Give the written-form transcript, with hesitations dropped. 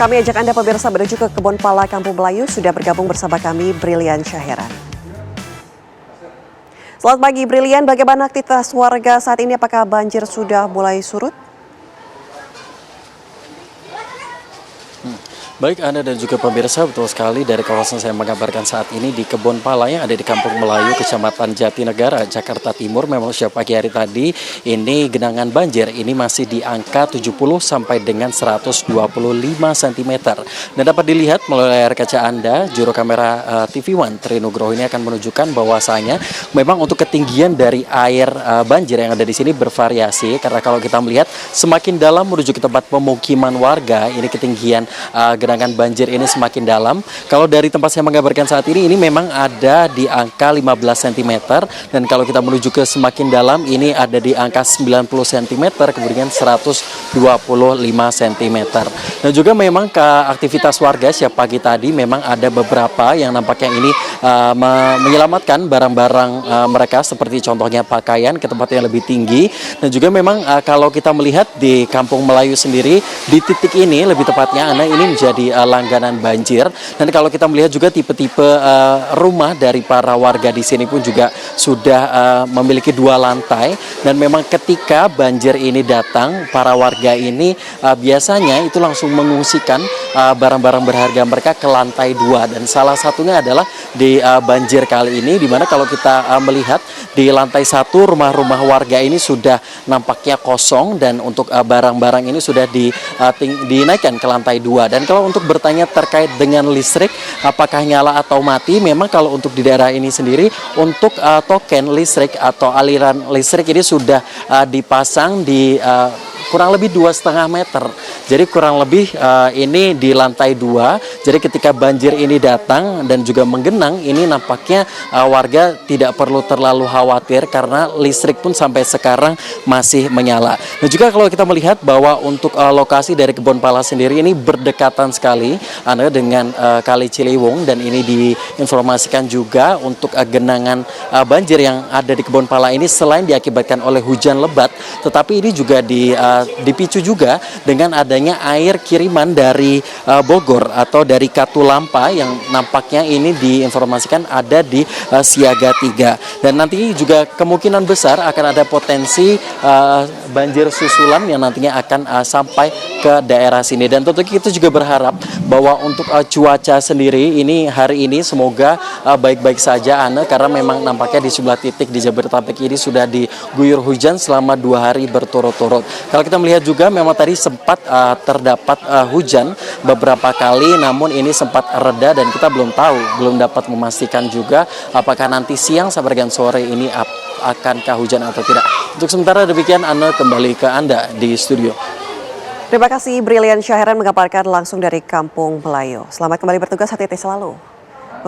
Kami ajak Anda pemirsa menuju ke Kebon Pala Kampung Melayu. Sudah bergabung bersama kami Brilian Syaheran. Selamat pagi Brilian, bagaimana aktivitas warga saat ini? Apakah banjir sudah mulai surut? Baik Anda dan juga pemirsa, betul sekali dari kawasan saya mengabarkan saat ini di Kebon Pala yang ada di Kampung Melayu, Kecamatan Jatinegara, Jakarta Timur. Memang sejak pagi hari tadi ini genangan banjir ini masih di angka 70 sampai dengan 125 cm. Dan dapat dilihat melalui layar kaca Anda, juru kamera TV One Tri Nugroho ini akan menunjukkan bahwasanya memang untuk ketinggian dari air banjir yang ada di sini bervariasi, karena kalau kita melihat semakin dalam menuju ke tempat pemukiman warga, ini ketinggian genangan banjir ini semakin dalam. Kalau dari tempat saya mengabarkan saat ini memang ada di angka 15 cm, dan kalau kita menuju ke semakin dalam ini ada di angka 90 cm, kemudian 125 cm. Dan juga memang ke aktivitas warga sejak pagi tadi memang ada beberapa yang nampaknya ini menyelamatkan barang-barang mereka, seperti contohnya pakaian ke tempat yang lebih tinggi. Dan juga memang kalau kita melihat di Kampung Melayu sendiri, di titik ini lebih tepatnya ini menjadi langganan banjir. Dan kalau kita melihat juga tipe-tipe rumah dari para warga di sini pun juga sudah memiliki 2 lantai. Dan memang ketika banjir ini datang, para warga ini biasanya itu langsung mengungsikan barang-barang berharga mereka ke lantai 2. Dan salah satunya adalah di banjir kali ini, dimana kalau kita melihat di lantai 1 rumah-rumah warga ini sudah nampaknya kosong, dan untuk barang-barang ini sudah dinaikkan ke lantai 2. Dan kalau untuk bertanya terkait dengan listrik, apakah nyala atau mati, memang kalau untuk di daerah ini sendiri untuk token listrik atau aliran listrik ini sudah dipasang di kurang lebih 2,5 meter. Jadi kurang lebih ini di lantai 2. Jadi ketika banjir ini datang dan juga menggenang, ini nampaknya warga tidak perlu terlalu khawatir karena listrik pun sampai sekarang masih menyala. Dan juga kalau kita melihat bahwa untuk lokasi dari Kebon Pala sendiri ini berdekatan sekali dengan Kali Ciliwung, dan ini diinformasikan juga untuk genangan banjir yang ada di Kebon Pala ini selain diakibatkan oleh hujan lebat, tetapi ini juga dipicu juga dengan adanya air kiriman dari Bogor atau dari Katulampa yang nampaknya ini diinformasikan ada di siaga 3. Dan nanti juga kemungkinan besar akan ada potensi banjir susulan yang nantinya akan sampai ke daerah sini. Dan tentu kita juga berharap bahwa untuk cuaca sendiri ini hari ini semoga baik-baik saja, karena memang nampaknya di sejumlah titik di Jabodetabek ini sudah diguyur hujan selama 2 hari berturut-turut. Kalau kita melihat juga memang tadi sempat terdapat hujan beberapa kali, namun ini sempat reda, dan kita belum dapat memastikan juga apakah nanti siang sampai dengan sore ini akankah hujan atau tidak. Untuk sementara demikian, kembali ke Anda di studio. Terima kasih Brilian Syaheran mengabarkan langsung dari Kampung Melayu. Selamat kembali bertugas, hati-hati selalu.